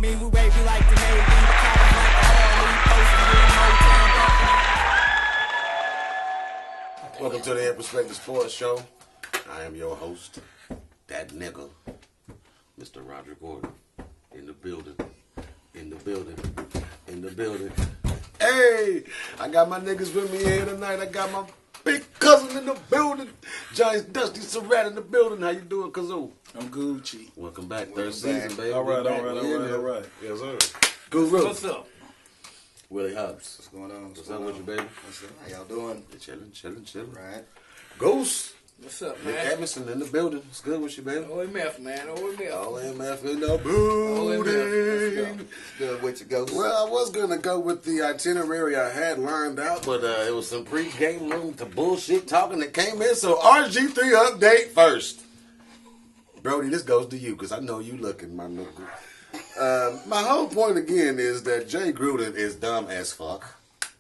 mean, we wavy like the Navy. The cops like the Harley, posted in Motown. Welcome to the Perspective Sports Show. I am your host, that nigga, Mr. Roger Gordon, in the building. Hey, I got my niggas with me here tonight. I got my big cousin in the building, Giants Dusty Surratt in the building. How you doing, Kazoo? I'm Gucci. Welcome back, third season, baby. All right. Yes, sir. Guru. What's up? Willie Hobbs. What's going on? What's up with you, baby? What's up? How y'all doing? Chilling. Right. Goose. What's up, Nick man? Edmondson in the building. What's good with you, baby? OMF, man. OMF. All MF in the building. OMF. What's good with you, Ghost? Well, I was going to go with the itinerary I had lined out, but it was some pre-game room to bullshit talking that came in, so RG3 update first. Brody, this goes to you, because I know you looking, my nigga. My whole point again is that Jay Gruden is dumb as fuck.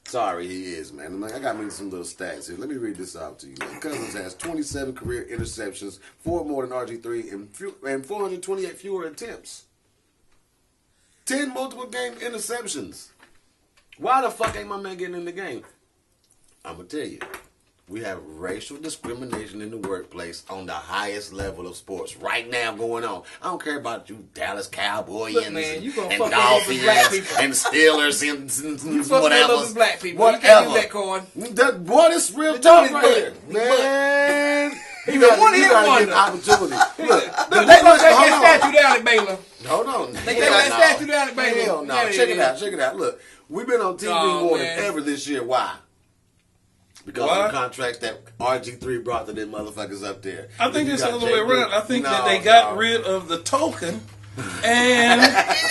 Sorry, he is, man. I got me some little stats here. Let me read this out to you. Cousins has 27 career interceptions, 4 more than RG3, and 428 fewer attempts. 10 multiple game interceptions. Why the fuck ain't my man getting in the game? I'm going to tell you. We have racial discrimination in the workplace on the highest level of sports right now going on. I don't care about you Dallas Cowboys and Dolphins and Steelers and whatever. Black people. Whatever. You can't use that card. Boy, this real talk right here. Man. You gotta get opportunity. Look, They gonna take that statue down at Baylor. Hold on. They take that statue down at Baylor. Hell no. Check it out. Look, we've been on TV more than ever this year. Why? Because of the contracts that RG3 brought to them motherfuckers up there. I think it's the other way around. I think that they got rid of the token, and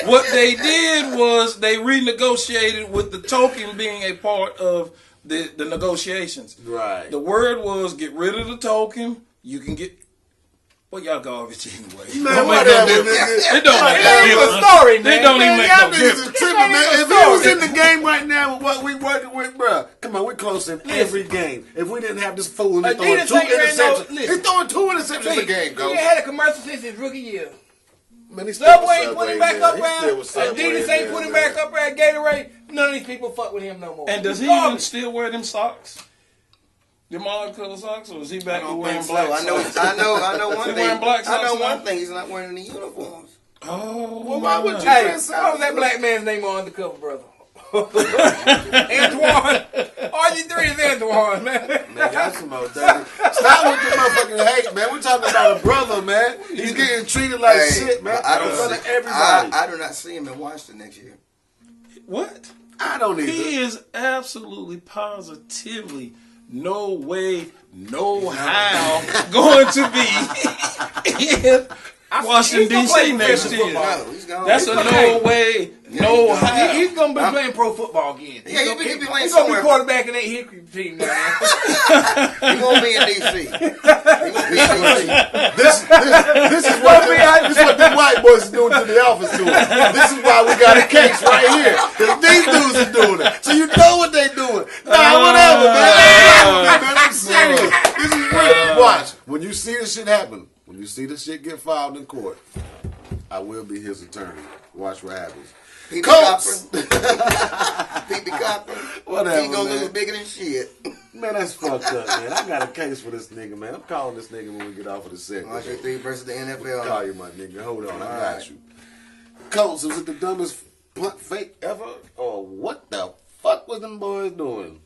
what they did was they renegotiated with the token being a part of the negotiations. Right. The word was get rid of the token. You can get. Well, y'all garbage anyway. Man, whatever. It don't make no It's a difference. story, man. It don't even make no Y'all niggas difference. is tripping, man. If he was in the game right now with what we working with, bruh, come on, we're close in every game. If we didn't have this fool and throwing Adidas 2 ain't ran no- interceptions, listen. he's throwing 2 interceptions a game, He go. ain't had a commercial since his rookie year. Man, he's still Subway with ain't put him Subway, back man. up He's still with there. Subway Adidas in ain't there, put him man. back up there at Gatorade. None of these people fuck with him no more. And does he Garbage. even still wear them socks? Them color socks, or is he back I to don't wearing think so. black I know socks? one He thing. wearing black I know socks one now? thing. He's not wearing any uniforms. Oh, Well, why would you Hey, say what so? was that black man's name on undercover, brother? Antoine. RG3 is Antoine, man. Man, y'all some old dirty. Stop with the motherfucking hate, man. We're talking about a brother, man. He's getting treated like shit, man. I In front don't of everybody. I do not see him in Washington next year. What? I don't either. He is absolutely positively no way, no how going to be in Washington, D.C. next year. No, he's gone. That's a no way, no how. He's going to be playing pro football again. Yeah, he'll be playing He's going to somewhere. be quarterback in that Hickory team now. He won't be in D.C. He won't be in D.C. This is what the white boys are doing to the office to us. This is why we got a case right here. Because these dudes are doing it. So you know what they doing. Nah, whatever, man. I'm serious. This is real. Watch. When you see this shit happen, when you see this shit get filed in court, I will be his attorney. Watch what happens. Pee Colts. Pee Copper. Whatever, He gonna man. look bigger than shit. Man, that's fucked up, man. I got a case for this nigga, man. I'm calling this nigga when we get off of the segment. RG3 versus the Call NFL. you, my nigga. Hold on, I got you. Colts, was it the dumbest punt fake ever? Or what the fuck was them boys doing?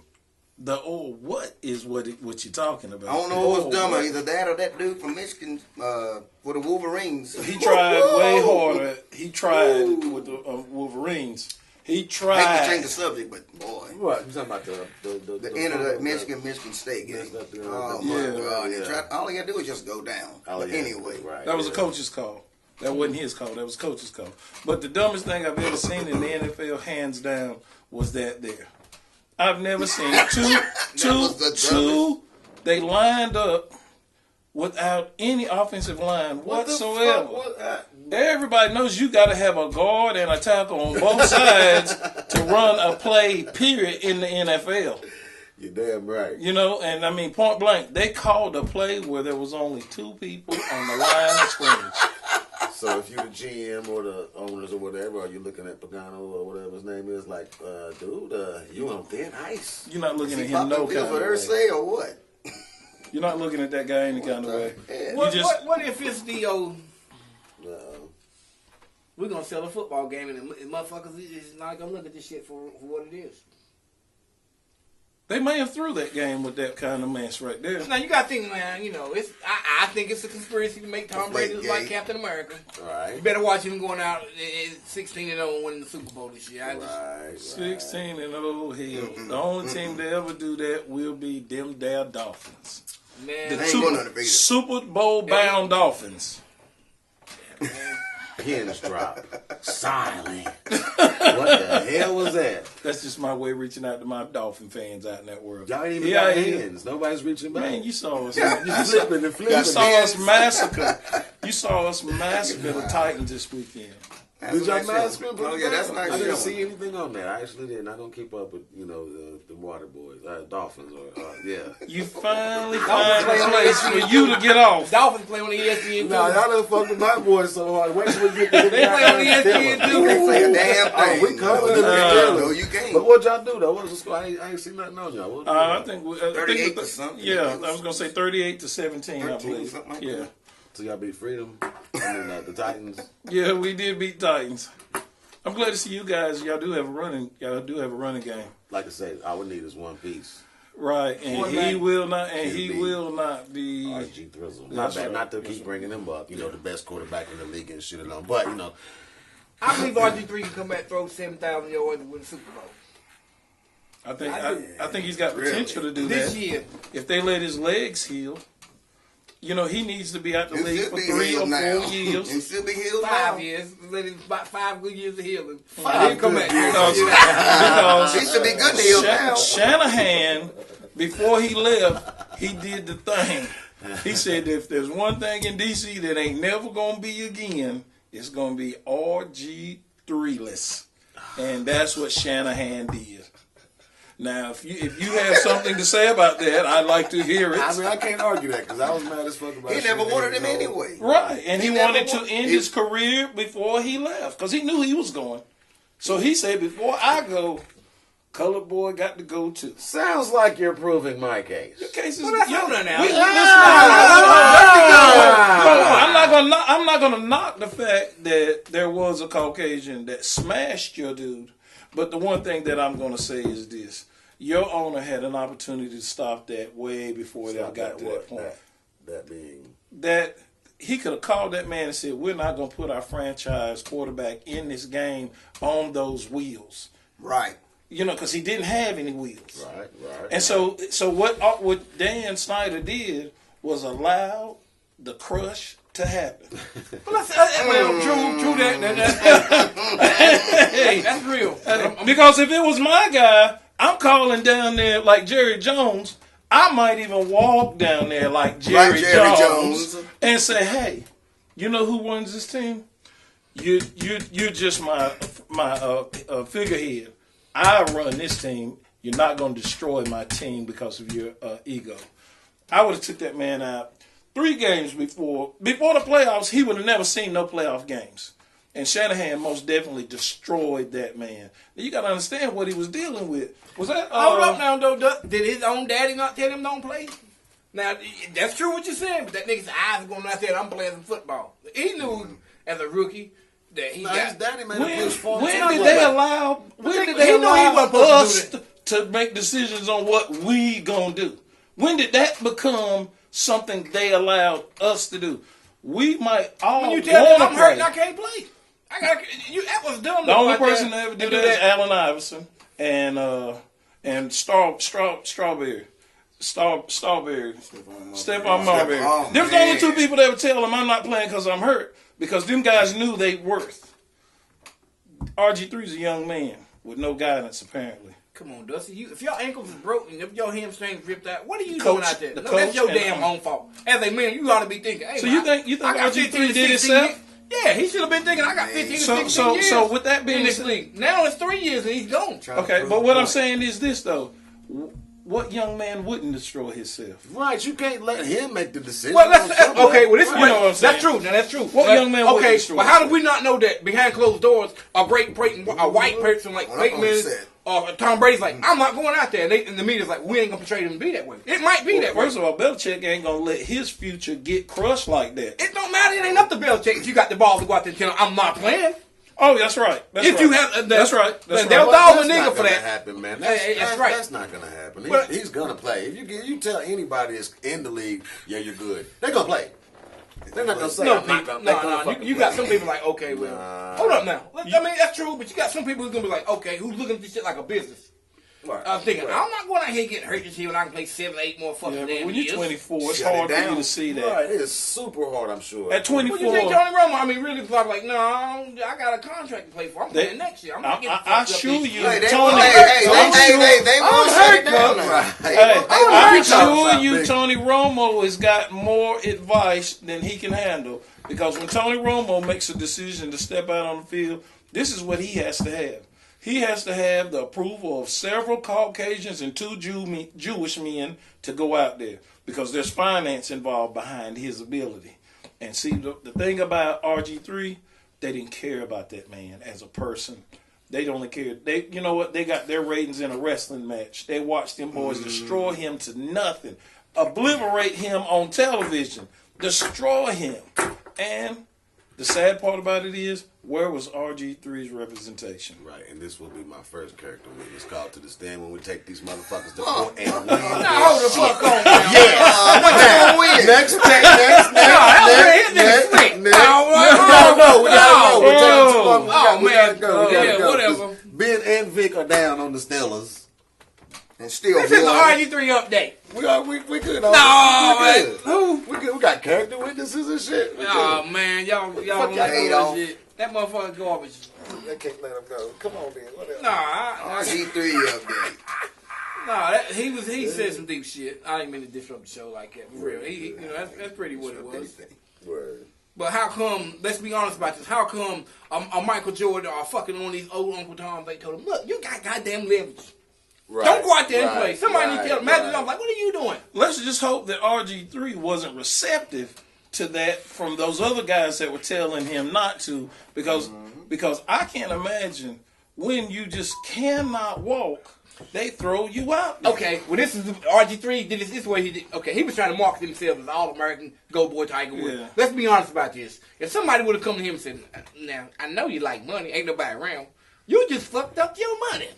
The what is what you're talking about? I don't know who was dumber, what? either that or that dude from Michigan for the Wolverines. He tried way harder. He tried with the Wolverines. He I tried. hate to change the subject, but boy. What? You talking about The end of the Michigan State game. Oh my God. They tried, all he had to do was just go down. But anyway. Right, That was a coach's call. That wasn't his call. That was coach's call. But the dumbest thing I've ever seen in the NFL, hands down, was that there. I've never seen two. They lined up without any offensive line whatsoever. Everybody knows you got to have a guard and a tackle on both sides to run a play, period, in the NFL. You're damn right. You know, and I mean, point blank, they called a play where there was only two people on the line of scrimmage. So if you're the GM or the owners or whatever, or you're looking at Pagano or whatever his name is, like, dude, you on thin ice. You're not looking at him no kind of way. Say or what? You're not looking at that guy any kind of way. What if it's the old? We're gonna sell a football game and motherfuckers is not gonna look at this shit for what it is. They may have threw that game with that kind of mess right there. Now you gotta think, man. You know, I think it's a conspiracy to make Tom Brady look like Captain America. Right. You better watch him going out 16-0 and winning the Super Bowl this year. 16-0, hell. The only team to ever do that will be them there Dolphins. Man, The Super Bowl bound Dolphins. Pins drop. Silent. What the hell was that? That's just my way of reaching out to my Dolphin fans out in that world. Y'all ain't even got hands. Nobody's reaching back. Man, you saw us. You saw us massacre. You saw us massacre the Titans this weekend. Did y'all massacre? Oh yeah, that's nice. I didn't see anything on that. I actually didn't. I don't keep up with the water boys, Dolphins, or yeah. You finally find a place for you to get off. Dolphins play on the ESPN too. Nah, y'all done fucked with my boys so hard. Wait till we get to They play on ESPN too. They say a damn thing. We covered them. No, you can't. But what y'all do though? What was the score? I ain't seen nothing on y'all. I think 38 to something. Yeah, I was gonna say 38-17. I believe. Something like Yeah. that. So y'all beat Freedom. I mean the Titans. Yeah, we did beat Titans. I'm glad to see you guys. Y'all do have a running game. Like I said, all we need is one piece. Right, and he will not be. RG Thrizzle. Not bad. Not to keep bringing him up. You know, the best quarterback in the league and shit alone. But you know, I believe RG3 can come back, throw 7,000 yards and win the Super Bowl. I think he's got potential to do This that year. if they let his legs heal. You know, he needs to be out the league for 3 or 4 years. He should be healed 5 years. Let him about 5 good years of healing. Five He'll come back. Because He should be good to heal now. Shanahan, before he left, he did the thing. He said if there's one thing in DC that ain't never gonna be again, it's gonna be RG3-less, and that's what Shanahan did. Now, if you have something to say about that, I'd like to hear it. I mean, I can't argue that because I was mad as fuck about it. He never wanted him anyway. Right, and he wanted to never end his career before he left because he knew he was going. So he said, before I go, Colored Boy got to go too. Sounds like you're proving my case. Your case is Well, that's not now. I'm not gonna knock the fact that there was a Caucasian that smashed your dude, but the one thing that I'm gonna say is this: your owner had an opportunity to stop that way before they got to that point. That being That he could have called that man and said, "We're not gonna put our franchise quarterback in this game on those wheels." Right. You know, because he didn't have any wheels. right. And so what Dan Snyder did was allow the crush to happen. Well, true that. Hey, that's real. Because if it was my guy, I'm calling down there like Jerry Jones. I might even walk down there like Jerry Jones and say, "Hey, you know who runs this team? You're just my figurehead. I run this team. You're not going to destroy my team because of your ego." I would have took that man out 3 games before the playoffs. He would have never seen no playoff games. And Shanahan most definitely destroyed that man. You got to understand what he was dealing with. Was that? Hold up now, though. Did his own daddy not tell him don't play? Now, that's true what you're saying, but that nigga's eyes going out there, I'm playing some football. He knew as a rookie that he got... His daddy made a push for him. When did they allow us to make decisions on what we gonna do? When did that become something they allowed us to do? We might all When you tell me I'm hurt and I play. can't play. That was dumb. The only person that ever did that is Allen Iverson and Strawberry. Stephon Marbury. There's only 2 people that would tell him I'm not playing because I'm hurt, because them guys knew they worth. RG3's a young man with no guidance apparently. Come on, Dusty. If your ankles is broken, if your hamstrings ripped out, what are you Coach, doing out there? the No, that's your coach damn own fault. As a man, you ought to be thinking, hey, So man, you think I got 15 RG3 to did 16 himself? years. Yeah, he should have been thinking I got 15 to 16 years. So with that being in this said, league. Now it's 3 years and he's gone. okay, but what I'm saying is this though. what young man wouldn't destroy himself? Right, you can't let him make the decision. Well, okay. Well, this is You know what I'm saying. that's true. Now that's true. What young man wouldn't Okay, destroy but how do himself? we not know that behind closed doors, a white person like Well, Peyton I'm Manning upset. or Tom Brady's like, I'm not going out there, and the media's like, we ain't gonna portray him to be that way. It might be that way. First of all, Belichick ain't gonna let his future get crushed like that. It don't matter. It ain't up to Belichick if you got the ball to go out there and tell him, I'm not playing. Oh, that's right. That's If right. you have, that's right. That's they'll right. dog a That's nigga not for gonna that. happen, man. That's right. That's not gonna happen. Well- He's gonna play. If you tell anybody that's in the league, yeah, you're good. They're gonna play. They're not gonna say, No, I'm not gonna. no. You got some people like, okay, well, hold up now. I mean, that's true, but you got some people who's gonna be like, okay, who's looking at this shit like a business. Right. I'm thinking, I'm not going out here getting hurt this year when I can play 7, 8 more fucking Yeah, but damn when years. you're 24, it's Shut it hard for you down. to see that. Right, it is super hard, I'm sure. At 24, What you think Tony Romo? I mean, really, probably like, no, I got a contract to play for. I'm playing next year. I'm not getting I fucked up assure this you, year. Hey, they Tony. won't shut it down. Hey, I'm hurt, sure though. you, Tony Romo has got more advice than he can handle. Because when Tony Romo makes a decision to step out on the field, this is what he has to have. He has to have the approval of several Caucasians and 2 Jewish men to go out there. Because there's finance involved behind his ability. And see, the thing about RG3, they didn't care about that man as a person. They don't care. You know what? They got their ratings in a wrestling match. They watched them boys destroy him to nothing, obliterate him on television, destroy him. And the sad part about it is, where was RG3's representation? Right, and this will be my first character witness call to the stand when we take these motherfuckers to court and win. Now, hold the fuck on. Next. No, We gotta go. We gotta go. Yeah, whatever. Ben and Vic are down on the Steelers. And still This is the won. RG3 update. We good. No, we good. who? We good. We got character witnesses and shit. We Oh good. man, y'all Fuck don't y'all like hate that off. shit. That motherfucker garbage. I can't let him go. Come on, then. Whatever. Nah, RG3 update. he said some deep shit. I didn't mean to disrupt the show like that. For real, he that's pretty what it was. Word. But how come? Let's be honest about this. How come a Michael Jordan or fucking one of these old Uncle Toms? They told him, look, you got goddamn leverage. Right. Don't go out there and Right. play. Somebody need to tell him. Magic Right. Johnson, like, what are you doing? Let's just hope that RG3 wasn't receptive to that from those other guys that were telling him not to, because I can't imagine when you just cannot walk, they throw you out there. Okay, well, this is RG3 did this way he did. Okay, he was trying to market himself as All-American, Go Boy, Tiger Woods. Yeah. Let's be honest about this. If somebody would have come to him and said, now, I know you like money, ain't nobody around. You just fucked up your money.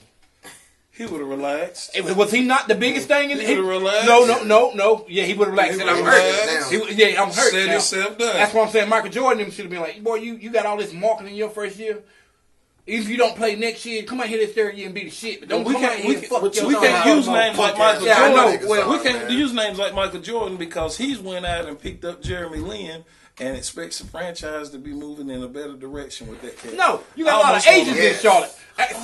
He would have relaxed. Was he not the biggest thing in the He would've relaxed. No. Yeah, he would have relaxed. He Said, I'm would've hurt. relaxed. I'm hurt. Set now. himself down. That's what I'm saying. Michael Jordan should have been like, boy, you got all this marketing in your first year. If you don't play next year, come out here this third year and be the shit. But don't we come out can't, here we and can't, fuck your we can't time. use names like Michael Yeah, I Jordan. know. Well, We can't use names like Michael Jordan because he's went out and picked up Jeremy Lin and expects the franchise to be moving in a better direction with that cat. No, you got a lot of Asians in Charlotte.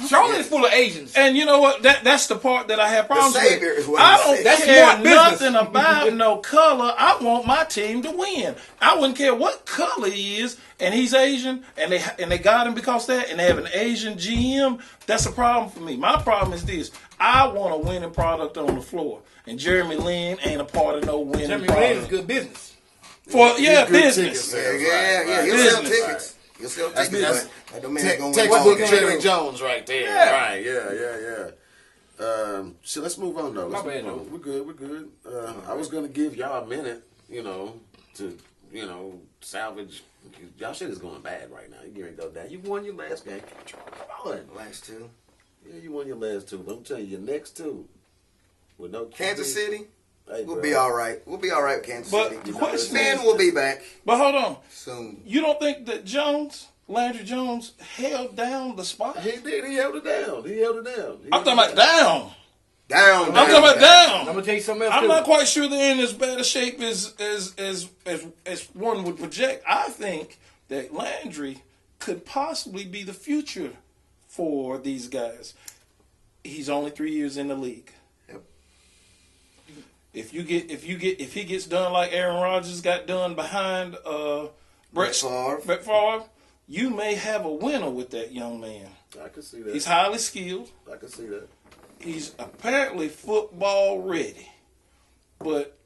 Charlotte is full of Asians. And you know what? That's the part that I have problems savior with. is what I he don't said. That's care smart business. nothing about no color. I want my team to win. I wouldn't care what color he is, and he's Asian, and they got him because of that, and they have an Asian GM. That's a problem for me. My problem is this: I want a winning product on the floor, and Jeremy Lin ain't a part of no winning Jeremy product. Lin is good business. For Good business. ticket sales, Yeah. He'll Business. sell tickets. He'll sell tickets. That's- but that don't mean they're gonna win Textbook ball Jerry games. Jones right there. Yeah. Right, yeah. So let's move on though. Let's My bad, move on. We're good. I was gonna give y'all a minute, to salvage. Y'all shit is going bad right now. You're gonna go down. You won your last game. Come on. Last two. Yeah, you won your last two. But I'm telling you, your next two with no Kansas City. Hey, We'll bro. be all right. We'll be all right with Kansas But City. the question Ben is- will be back But hold on. soon. You don't think that Landry Jones, held down the spot? He did. He held it down. I'm talking about down. Down. I'm talking about I'm down. gonna tell you something else. I'm too. not quite sure they're in as bad a shape as one would project. I think that Landry could possibly be the future for these guys. He's only 3 years in the league. Yep. If he gets done like Aaron Rodgers got done behind Brett Favre, you may have a winner with that young man. I can see that. He's highly skilled. I can see that. he's apparently football ready. But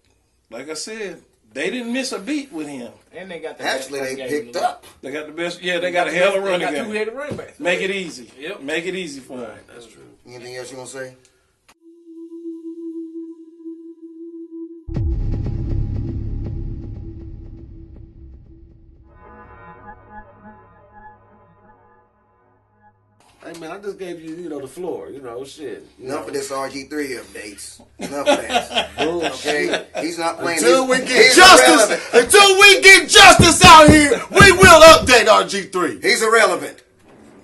like I said, they didn't miss a beat with him. And they got the Actually, best they game picked in the league. up. They got the best. Yeah, they got a hell of a running They got game. two-headed running backs. Make it easy. Yep. Make it easy for him. That's true. Anything else you gonna say? Hey man, I just gave you, the floor. Shit. Enough of this RG3 updates. Enough of that. Okay, he's not playing. Until we He's get justice, irrelevant. until we get justice out here, we will update RG3. He's irrelevant.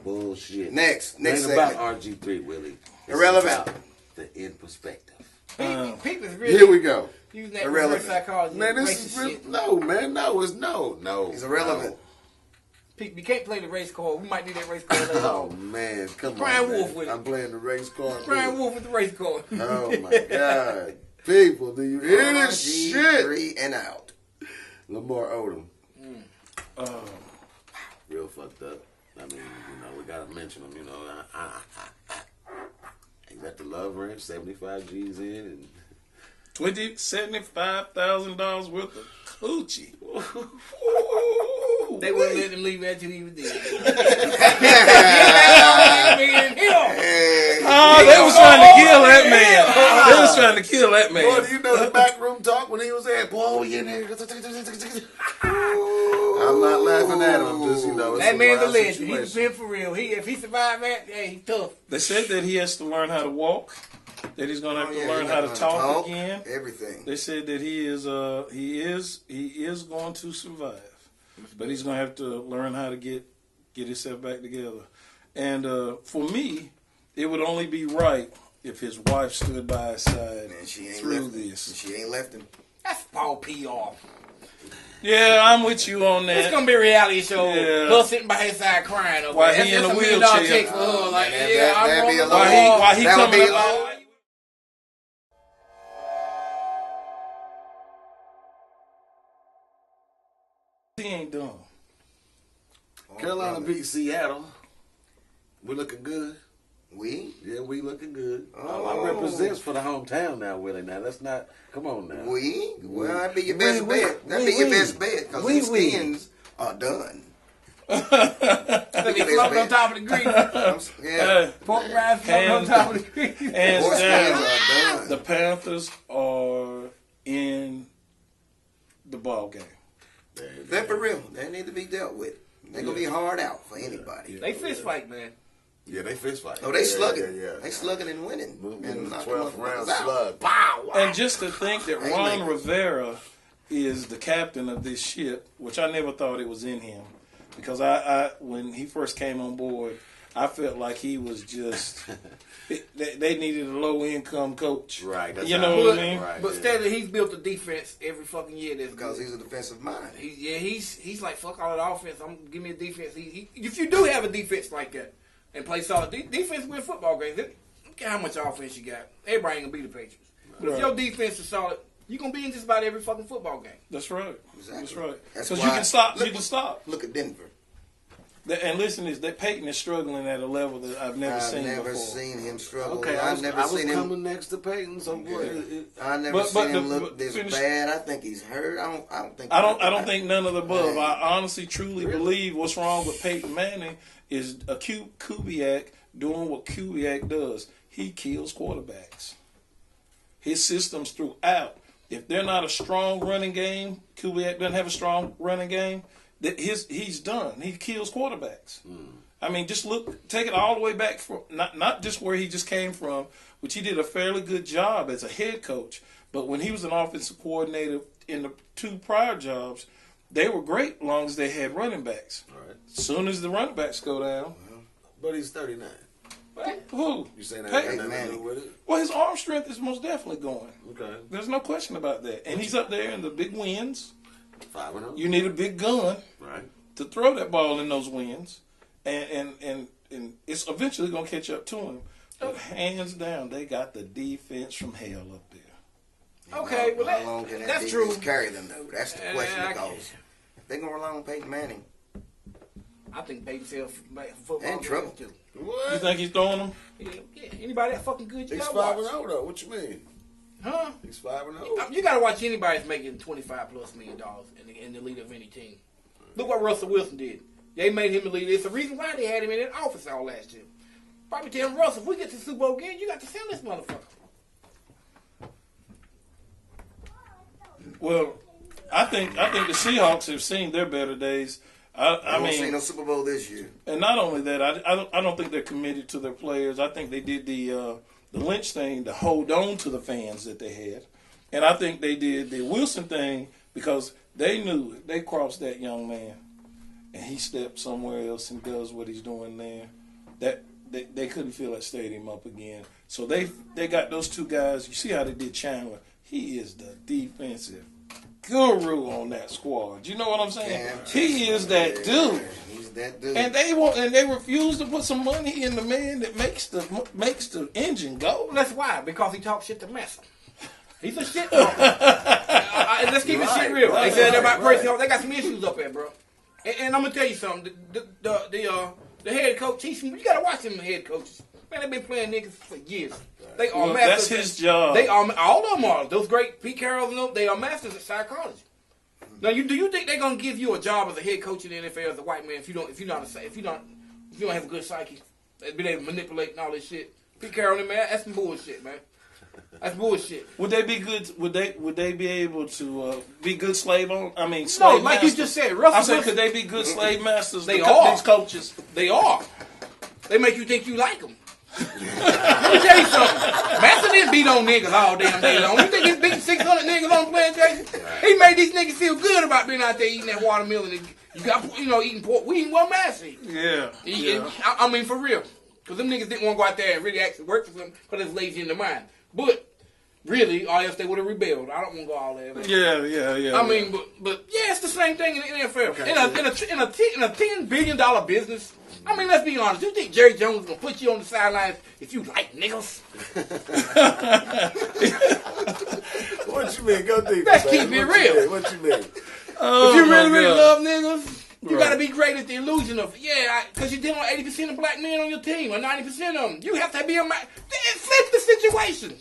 Bullshit. Next It ain't segment. about RG3, Willie. It's Irrelevant. about the end perspective. People is really Here we go. using that Irrelevant. reverse psychology. Man, this racist is real. shit. No, man, no, it's no. He's irrelevant. People, you can't play the race card. We might need that race card later. Oh man, come Brian on. Man. Wolf with it. I'm playing the race card. Brian Wolf with the race card. Oh my God, people, do you hear this shit? RG3 and out. Lamar Odom. Real fucked up. I mean, we gotta mention him. He's at the Love Ranch, 75 G's in, and $75,000 worth of coochie. They wouldn't let him leave after he was dead. Oh, they was trying to kill that man. They was trying to kill that man. boy, do you know the backroom talk when he was there? Boy, we in there. I'm not laughing at him. I'm just, it's That a man's a wild legend. situation. He's been for real. If he survived that, hey, he's tough. They said that he has to learn how to walk, that he's going to have to learn he's how to gonna talk again. Everything. They said that he is going to survive, but he's going to have to learn how to get himself back together. And for me, it would only be right if his wife stood by his side And she ain't through left him. this. She ain't left him. That's Paul PR. Yeah, I'm with you on It's that. gonna be a reality show. Yeah. Her sitting by his side crying over While there. he in That's a $1 million check wheelchair. for her. Like, Man, yeah, that'd I'm be a on low- the While wall. he That would coming be up, low. he ain't done. Carolina beat Seattle. We're looking good. We? Yeah, we looking good. Oh. I represents for the hometown now, Willie. Now, that's not. Come on now. We? Well, that'd be your best We- bet. That'd we- be your we- best bet because we- the skins are done. They floating on top of the grease. Yeah. Pork rinds floating on top of the grease. Hands Horse skins down, are done. the Panthers are in the ball game. They're for real. They need to be dealt with. They're going to be hard out for anybody. They fist fight, man. Yeah, they fist fight. Oh, they slugging. Yeah. They slugging and winning. And knocking 12th motherfuckers round out. slug. Pow! And just to think that Ain't Ron like- Rivera is the captain of this ship, which I never thought it was in him, because I when he first came on board, I felt like he was just they needed a low income coach, Right, that's you how know it what is. I mean? Right. But yeah. steadily, he's built a defense every fucking year. That's Because good. he's a defensive mind. He's like, fuck all the offense. Give me a defense. If you do have a defense like that and play solid defense, win football games. Look at how much offense you got. Everybody ain't gonna be the Patriots. But if Right. your defense is solid, you're gonna be in just about every fucking football game. That's right. Exactly. That's right. That's Because you why- can stop. Look- You can stop. Look at Denver. And listen, that Peyton is struggling at a level that I've never I've seen never before. seen him struggle. Okay, I've never I was seen him. coming next to Peyton, so I never But seen him the- look this finish- bad. I think he's hurt. I don't think. I don't think none of the above. Man. I honestly, truly believe what's wrong with Peyton Manning is Kubiak doing what Kubiak does. He kills quarterbacks. His systems throughout. If they're not a strong running game, Kubiak doesn't have a strong running game. He's done. He kills quarterbacks. I mean, just take it all the way back from not just where he just came from, which he did a fairly good job as a head coach. But when he was an offensive coordinator in the 2 prior jobs, they were great as long as they had running backs. Right. As soon as the running backs go down, But he's 39. who? You saying that Peyton ain't nothing to do Manning. with it? Well, his arm strength is most definitely going. Okay. There's no question about that. And he's up there in the big wins. 5-0. You need a big gun Right. to throw that ball in those wins, and it's eventually going to catch up to him. But hands down, they got the defense from hell up there. Okay, well How long can that that's defense true. carry them though? That's the question. I Because can't- if they're gonna rely on Peyton Manning, I think Peyton sells football In trouble. games, too. You think he's throwing them? Yeah. Anybody that fucking good, you He's gotta watch. 5-0 though. What you mean? Huh? He's 5-0. You gotta watch anybody that's making $25+ million in the leader of any team. Look what Russell Wilson did. They made him the leader. It's the reason why they had him in that office all last year. Probably tell him, Russell, if we get to the Super Bowl again, you got to sell this motherfucker. Well, I think the Seahawks have seen their better days. I mean, seen no Super Bowl this year. And not only that, I don't think they're committed to their players. I think they did the Lynch thing to hold on to the fans that they had, and I think they did the Wilson thing because they knew they crossed that young man, and he stepped somewhere else and does what he's doing there. That they couldn't fill that stadium up again. So they got those two guys. You see how they did Chandler. He is the defensive guru on that squad. You know what I'm saying? Damn. He is that dude. He's that dude. And they refuse to put some money in the man that makes the engine go. That's why, because he talks shit to Massa. He's a shit talker. Let's keep it shit real. They said about Percy. They got some issues up there, bro. And I'm gonna tell you something. The head coach, you gotta watch them head coaches. Man, they've been playing niggas for years. They are masters. That's his job. They are all of them are those great Pete Carroll and them. They are masters at psychology. Now, do you think they're gonna give you a job as a head coach in the NFL as a white man if you don't have a good psyche, be able to manipulate and all this shit? Pete Carroll, man, that's some bullshit, man. That's bullshit. Would they be good? Would they be able to be good slave on? I mean, No, slave like masters? you just said, I Russell said, Wilson. could they be good slave masters? They are. These coaches. They are. They make you think you like them. Let me tell you something. Master didn't beat on niggas all damn day long. You think he's beating 600 niggas on the plantation? He made these niggas feel good about being out there eating that watermelon. And you got, eating pork. We eating what Master eat. Yeah. I mean, for real. Because them niggas didn't want to go out there and really actually work for them because it's lazy in the mind. But really, or else they would have rebelled. I don't want to go all that. Yeah. I mean, but yeah, it's the same thing in the NFL. Okay. In a $10 billion business. I mean, let's be honest. You think Jerry Jones is gonna put you on the sidelines if you like niggas? What you mean? Go deep. Let's keep it real. What you mean? Oh, if you really God. love niggas, you Right. gotta be great at the illusion of because you're dealing with 80% of black men on your team or 90% of them. You have to be flip the situation.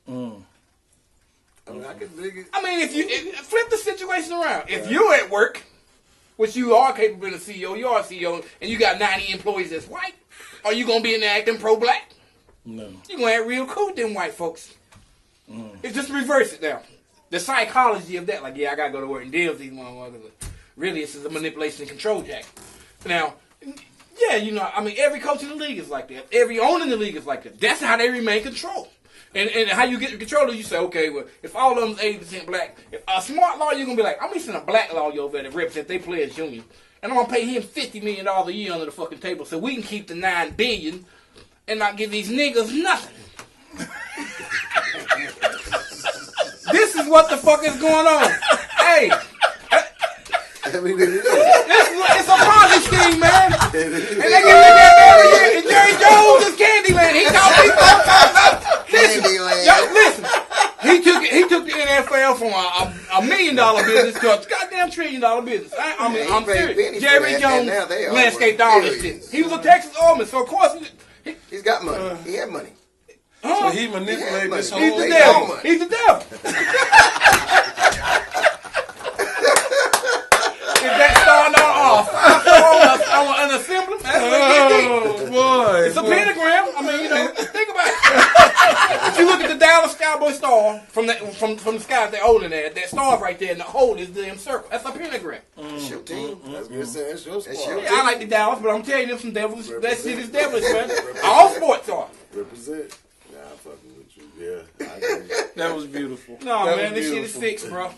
I mean, I can dig it. I mean, if flip the situation around. If you're at work, which you are capable of a CEO, you are a CEO, and you got 90 employees that's white, are you gonna be in there acting pro-black? No. You're gonna act real cool with them white folks. It's just reverse it now. The psychology of that, like, I gotta go to work and deal with these motherfuckers. Really, this is a manipulation and control jack. Now, I mean, every coach in the league is like that. Every owner in the league is like that. That's how they remain control. And how you get control of, you say, okay, well, if all of them is 80% black, if a smart lawyer, you're going to be like, I'm going to send a black lawyer over there that represents their players union. And I'm going to pay him $50 million a year under the fucking table so we can keep the $9 billion and not give these niggas nothing. This is what the fuck is going on. Hey. I mean, it is. It's a Ponzi scheme, man. And they can look at me every year. And Jerry Jones is Candyland. He called me 4 times out. Listen. He took the NFL from a $1 million business to a goddamn $1 trillion business. I'm serious. Jerry Jones landscaped all this shit. He was a Texas Alderman, so of course he's got money. He had money. So he manipulated this whole He's the thing. devil. He's the devil. If that star not off, on an assembly, that's what it Oh, boy. It's a pentagram. I mean, think about it. If you look at the Dallas Cowboy star from the sky, they're holding that star right there, and the hole is the circle. That's a pentagram. It's your team. That's good saying. That's your That's sport. your Yeah, I like the Dallas, but I'm telling you, some devils. That shit is devilish, man. All sports are. Represent. Nah, I'm fucking with you. Yeah, I agree. That was beautiful. No, That man, was this shit is beautiful. fixed, bro.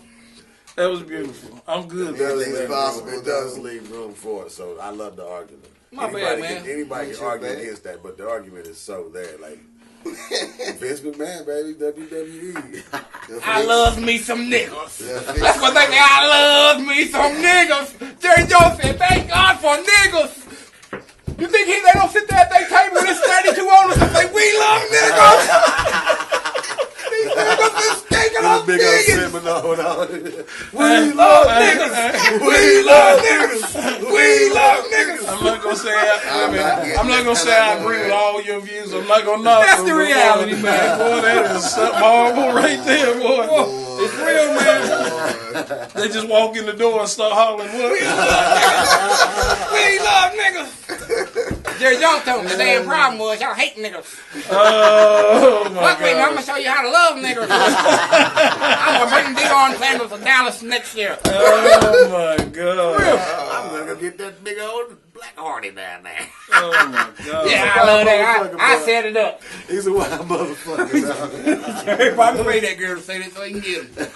That was beautiful. I'm good. It does Everything's leave possible, room- It does leave room for it, so I love the argument. My bad, man. Anybody Ain't can your argue bad. against that, but the argument is so there. Like, Vince McMahon, baby, WWE. I love me some niggas. That's what they say. I love me some niggas. Jerry Jones said, thank God for niggas. You think they don't sit there at their table with his 32 owners and say, we love niggas? These niggas is taking us Big old niggas. seminar. We love niggas. We love niggas. We love niggas. I'm not gonna say. I'm not not gonna say I agree with all your views. I'm not gonna knock That's them, the but reality, boy, man. Boy, that is something horrible right there, boy. It's real, man. They just walk in the door and start hollering. What? We love niggas. Jerry Jones told me the damn problem was y'all hate niggas. Oh my Look, baby, I'm God! gonna show you how to love niggas. I'm gonna bring Deion Sanders to Dallas next year. Oh my God! I'm gonna get that big old black Hardy down there. Oh my God! Yeah, I love that. I set it up. He's a wild motherfucker. Everybody pray that girl to say that so he can get him.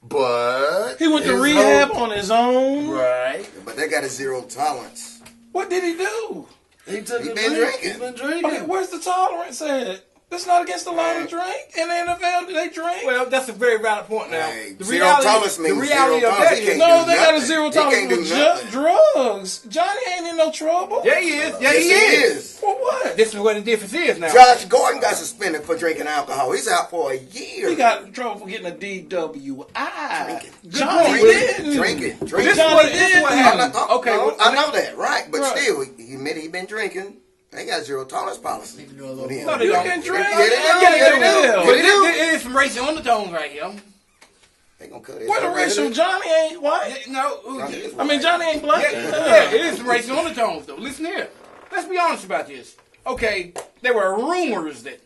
But He went to his rehab whole- on his own. Right. But they got a zero tolerance. What did he do? He took He a been drink. drinking. He's been Okay, drinking. where's the tolerance at? That's not against the law to drink. In the NFL, do they drink? Well, that's a very valid point now. Hey, The zero reality, tolerance the means reality zero of that tolerance. He is, can't no, do they got a nothing. zero He tolerance can't do with nothing. drugs. Johnny ain't in no trouble. yeah, he is. Yeah, Yes, he is. For what? This is what the difference is now. Josh Gordon got suspended for drinking alcohol. He's out for a year. He got in trouble for getting a DWI. Drinking. Johnny point. didn't. drinking. This Drinking. is Johnny what, this is what didn't. happened. Okay, Okay, I know that, right? But Right. still, he admitted he been drinking. They got zero tolerance policy. with him. No, they You don't. can drink. Yeah, they do. Yeah, Yeah, they they do. do. But it is some racial undertones right here. They gonna cut his What a racial Johnny. Johnny ain't white. No, I mean, Johnny ain't black. yeah, it is some racial undertones though. Listen here. Let's be honest about this. Okay, there were rumors that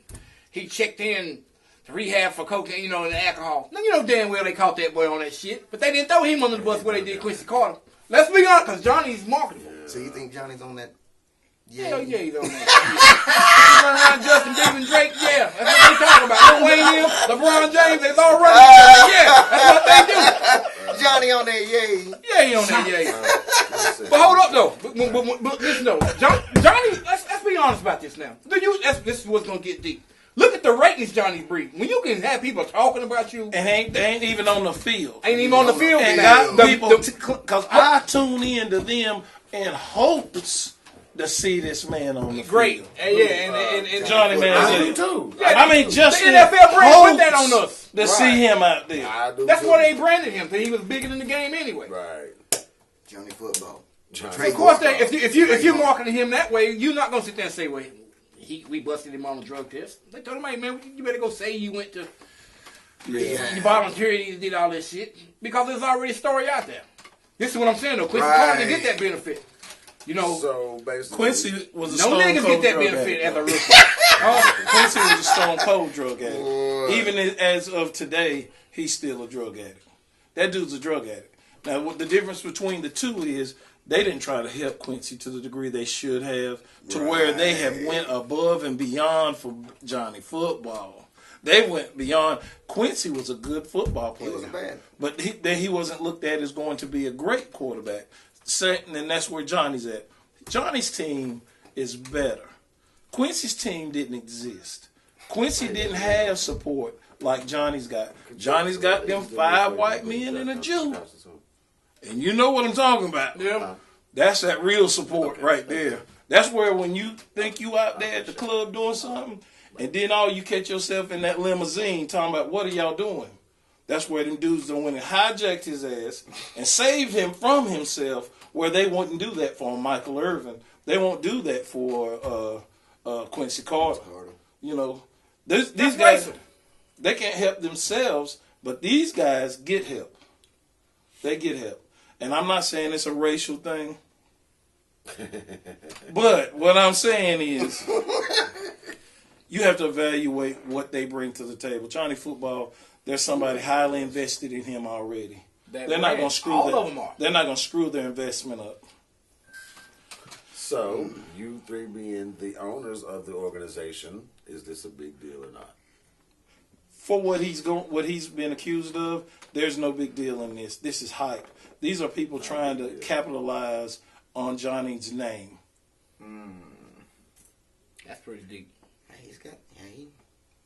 he checked in to rehab for cocaine, and alcohol. Now you know damn well they caught that boy on that shit, but they didn't throw him under the bus where they did Quincy Carter. Let's be honest, because Johnny's marketable. So you think Johnny's on that? Hell yeah, he's on that. He's running around Justin Bieber and Drake, yeah. That's what they talking about. Lil Wayne, him, LeBron James, they all running. Yeah, that's what they do. Johnny on that, yay. Yeah, he on that, yeah. But hold up though. But listen though, Johnny. Let's be honest about this now. This is what's gonna get deep. Look at the ratings Johnny's breeding. When you can have people talking about you, And they ain't even on the field. ain't even on the field. And now. got people, because I tune in to them in hopes to see this man on the Great. field. And Johnny I do Manziel. too. I mean, just the in NFL brand hopes put that on us. to see him out there. I do That's too. why they branded him. He was bigger than the game anyway. Right. Johnny football. Johnny. Of course, if you marketing him that way, you're not gonna sit there and say, "Well, we busted him on a drug test." They told him, "Hey man, you better go say you went to you volunteered, you did all this shit," because there's already a story out there. This is what I'm saying though. Quincy Carter didn't get that benefit. So basically, Quincy was a No stone niggas cold get that drug benefit addict. as a rookie. Quincy was a stone cold drug addict. Even as of today, he's still a drug addict. That dude's a drug addict. Now, what the difference between the two is they didn't try to help Quincy to the degree they should have, to where they have went above and beyond for Johnny football. They went beyond. Quincy was a good football player. He wasn't bad. But he wasn't looked at as going to be a great quarterback. And that's where Johnny's at. Johnny's team is better. Quincy's team didn't exist. Quincy didn't have support like Johnny's got. Johnny's got them 5 white men and a Jew. And you know what I'm talking about. Yeah. That's that real support right there. That's where when you think you out there at the club doing something, and then all you catch yourself in that limousine talking about what are y'all doing? That's where them dudes done went and hijacked his ass and saved him from himself, where they wouldn't do that for Michael Irvin. They won't do that for Quincy Carter. You know, these guys, racist. they can't help themselves, but these guys get help. They get help. And I'm not saying it's a racial thing. But what I'm saying is you have to evaluate what they bring to the table. Johnny Football, there's somebody highly invested in him already. They're not going to screw All of them are. They're not going to screw their investment up. So you three being the owners of the organization, is this a big deal or not? For what he's been accused of, there's no big deal in this. This is hype. These are people trying to capitalize on Johnny's name. That's pretty deep.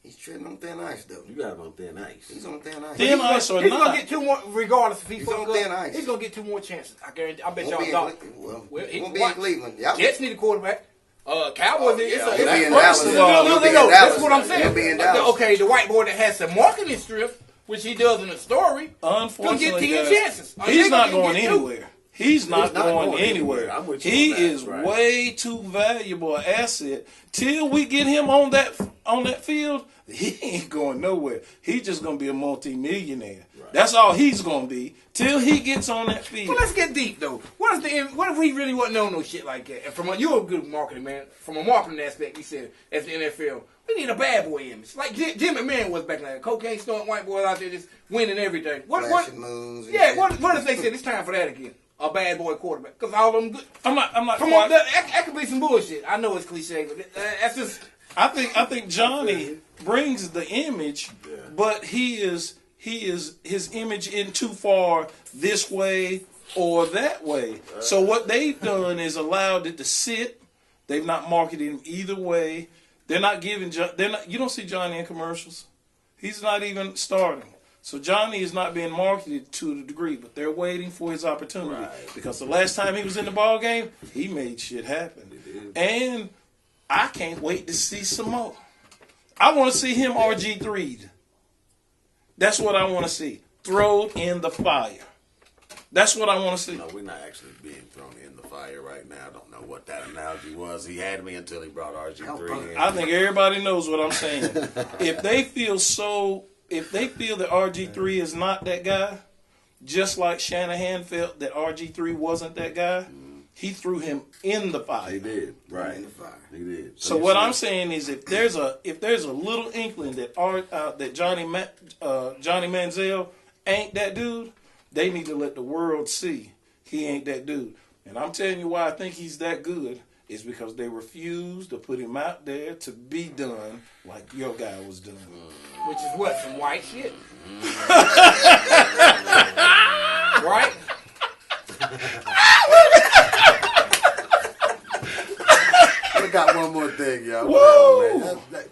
He's treading on thin ice though. You got him on thin ice. He's on thin ice. Thin ice or He's not? gonna get 2 more, regardless if He's fuck on up, thin ice. He's gonna get 2 more chances. I guarantee. I bet Won't be y'all in don't. Cle- well, Well, he won't be watch. in Cleveland. Y'all, Jets need a quarterback. Cowboys. He'll be in First Dallas. of all, He'll be in No. Dallas. That's what I'm saying. He'll be in Dallas. Okay, the white boy that has some marketing strips, which he does in the story, unfortunately, get 10 guys, chances. he's not They gonna going get two. anywhere. He's not going anywhere. I'm with you He on that, is right. way too valuable an asset. Till we get him on that field, he ain't going nowhere. He's just gonna be a multi-millionaire. Right. That's all he's gonna be till he gets on that field. Well, let's get deep though. What if we really wasn't on no shit like that? And you're a good marketing man. From a marketing aspect, we said as the NFL, we need a bad boy image, like Jim McMahon was back then. Cocaine snorting white boys out there just winning everything. Flashing moons and Yeah. shit. What if they said it's time for that again? A bad boy quarterback, because all of them good. I'm not. Come on, that could be some bullshit. I know it's cliche, but that's just. I think Johnny brings the image, but his image in too far this way or that way. So what they've done is allowed it to sit. They've not marketed him either way. They're not giving. You don't see Johnny in commercials. He's not even starting. So Johnny is not being marketed to the degree, but they're waiting for his opportunity. Right. Because the last time he was in the ball game, he made shit happen. And I can't wait to see some more. I want to see him RG3'd. That's what I want to see. Thrown in the fire. That's what I want to see. No, we're not actually being thrown in the fire right now. I don't know what that analogy was. He had me until he brought RG3 in. I think everybody knows what I'm saying. If they feel that RG3 is not that guy, just like Shanahan felt that RG3 wasn't that guy, he threw him in the fire. He did, right? In the fire. He did. So what I'm saying is, if there's a little inkling that Johnny Manziel ain't that dude, they need to let the world see he ain't that dude. And I'm telling you why I think he's that good is because they refused to put him out there to be done like your guy was done. Which is what? Some white shit. Right? I got one more thing, y'all. Whatever, man.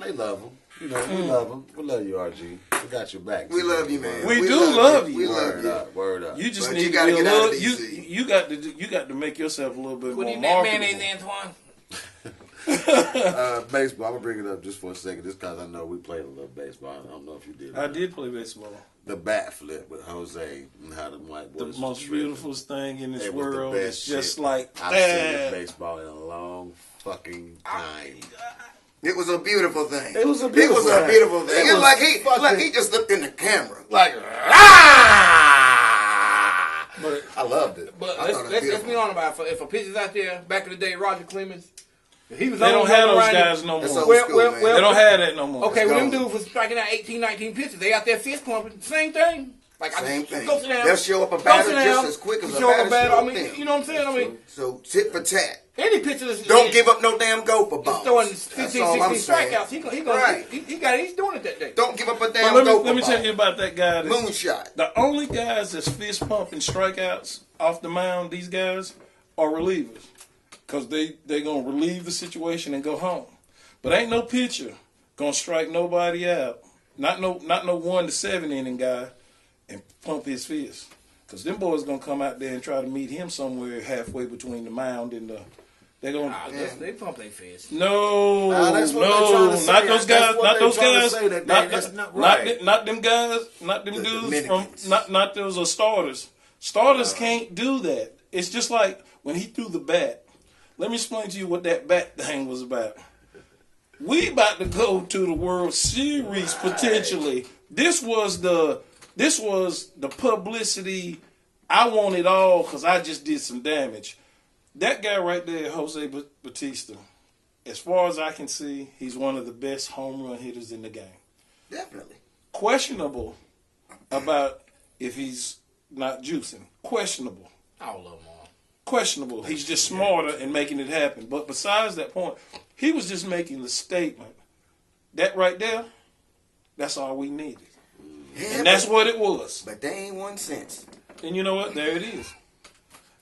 They love him. You know, we love him. We love you, RG. We got your back. We love you, man. We do love you. We love Word you. up, word up. You just But need you gotta to be get a out of little. DC. You got to make yourself a little bit Put more in that marketable. mayonnaise, Antoine. Baseball. I'm gonna bring it up just for a second, just because I know we played a little baseball. I don't know if you did. I did play baseball. The bat flip with Jose and how the white The boys. most tripping. beautiful thing in this It was the world best is just shit like I've seen in baseball in a long fucking time. It was a beautiful thing. It was a beautiful It was a thing. beautiful thing. It It's was like he just looked in the camera. Like, But I loved it. But I thought it was let's beautiful. be honest about it. If a pitcher's out there, back in the day, Roger Clemens, if he was they on don't have those around guys it- no That's more. old Well, school, well, man. well, They don't have that no more. Okay, when them gone. dudes was striking out 18, 19 pitches, they out there fist pumping. Same thing. Like Same thing. Go sit down. They'll show up a Go batter sit down. just as quick as a Show up batter show I up mean, them. you know what I'm saying? I mean, So tit for tat. any pitcher that's Don't give up no damn gopher balls. throwing That's 15, all I'm 16 saying. strikeouts. Right. He's doing it that day. Don't give up a But damn let gopher me ball. tell you about that guy. Moonshot. The only guys that's fist pumping strikeouts off the mound, these guys are relievers, because they gonna relieve the situation and go home. But ain't no pitcher gonna strike nobody out. Not no 1 to 7 inning guy and pump his fist. Because them boys gonna come out there and try to meet him somewhere halfway between the mound and the. They're gonna. They pump their fist. No, that's what they're trying to say. not those guys. That's what Not they're those trying to guys. say, that that's not Not right. not them guys. Not them The dudes Dominicans. from. Not those are starters. Starters can't do that. It's just like when he threw the bat. Let me explain to you what that bat thing was about. We about to go to the World Series potentially. This was the publicity. I want it all because I just did some damage. That guy right there, Jose Bautista, as far as I can see, he's one of the best home run hitters in the game. Definitely. Questionable about if he's not juicing. Questionable. All of them are. Questionable. He's just smarter in making it happen. But besides that point, he was just making the statement. That right there, that's all we needed. Yeah, And that's what it was. But they ain't one cent. And you know what? There it is.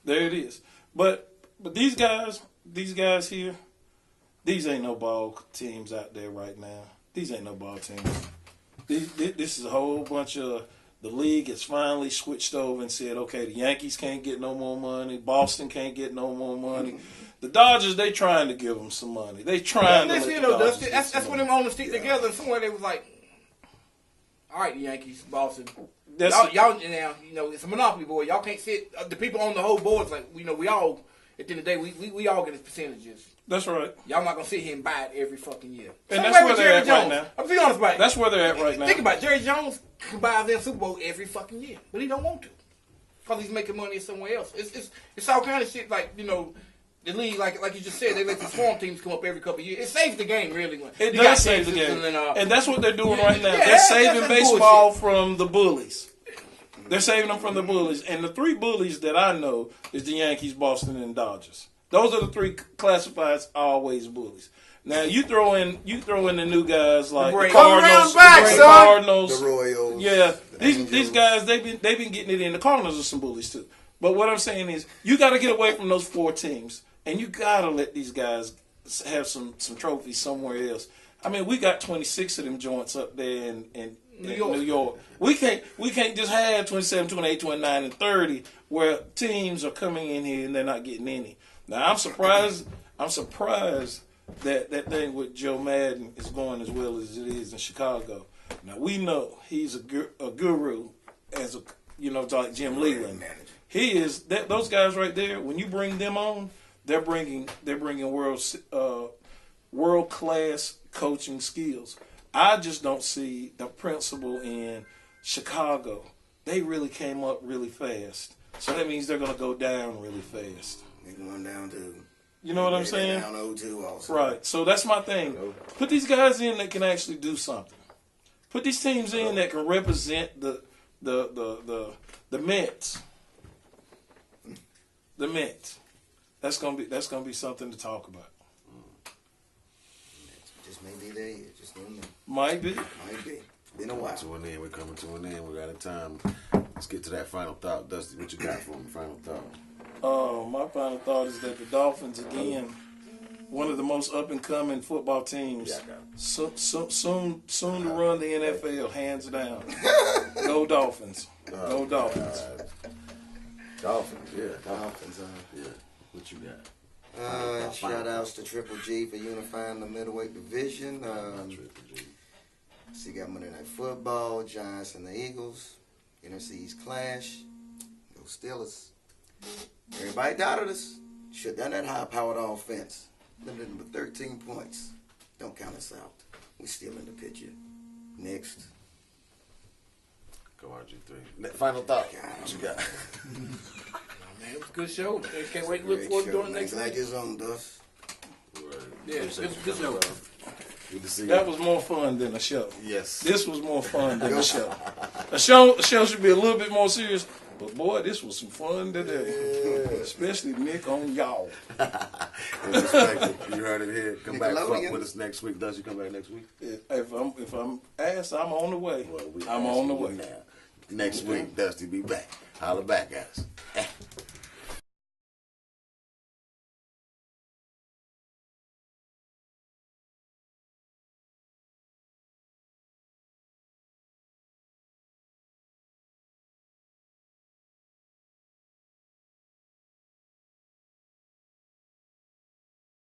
There it is. But these guys here, these ain't no ball teams out there right now. These ain't no ball teams. This is a whole bunch of the league has finally switched over and said, okay, the Yankees can't get no more money. Boston can't get no more money. The Dodgers, they trying to give them some money. They trying to let the Dodgers get that's some when money. them owners stick together. And somewhere they was like, all right, the Yankees, Boston. That's Y'all now, it's a monopoly board. Y'all can't sit. The people on the whole board, like, we all, at the end of the day, we all get percentages. That's right. Y'all not going to sit here and buy it every fucking year. And Same that's way where with they're Jerry at Jones. right now. I'm being honest about it. That's where they're at right now. Think about it. Jerry Jones can buy them Super Bowl every fucking year, but he don't want to because he's making money somewhere else. It's all kind of shit like, the league, like you just said, they let the farm teams come up every couple of years. It saves the game, really. It does save the game. And that's what they're doing right now. They're saving baseball from the bullies. They're saving them from the bullies. And the three bullies that I know is the Yankees, Boston, and Dodgers. Those are the three classifieds always bullies. Now you throw in the new guys like the Cardinals, the Cardinals, the Royals. Yeah, these guys they've been getting it in. The Cardinals are some bullies too. But what I'm saying is you got to get away from those four teams. And you gotta let these guys have some trophies somewhere else. I mean, we got 26 of them joints up there in New York. We can't just have 27, 28, 29, and 30 where teams are coming in here and they're not getting any. Now I'm surprised that thing with Joe Madden is going as well as it is in Chicago. Now we know he's a guru as like Jim Leland. He is those guys right there. When you bring them on. They're bringing world class coaching skills. I just don't see the principle in Chicago. They really came up really fast, so that means they're going to go down really fast. They're going down too. You know what I'm saying? Down 0-2 also. Right. So that's my thing. Put these guys in that can actually do something. Put these teams in that can represent the Mets. The Mets. That's gonna be something to talk about. Just may be there. You just don't know. Might be. Been a while. We're coming to an end. We're out of time. Let's get to that final thought. Dusty, what you got for me? Final thought. My final thought is that the Dolphins, again, one of the most up and coming football teams. Soon to run the NFL, hands down. Go Dolphins. Go Dolphins. Dolphins, yeah. Dolphins. Yeah. What you got? Shout outs to Triple G for unifying the middleweight division. So you got Monday Night Football, Giants and the Eagles. NFC's clash. Go Steelers. Everybody doubted us. Should have done that high-powered offense. Limited them with 13 points. Don't count us out. We still in the picture. Next. Go RG3. Final thought. What you got? Man, it was a good show. Can't wait to look forward to doing it next week. week. Glad you're on, Dust. Yeah, it was a good show. Good to see you. That was more fun than a show. Yes. This was more fun than a show. A show should be a little bit more serious, but boy, this was some fun today. Yeah. Especially Nick on y'all. You heard it here. Come back, fuck with us next week. Does you come back next week? If I'm asked, I'm on the way. Well, I'm on the way. Now. Next week, Dusty be back. Holla back, guys.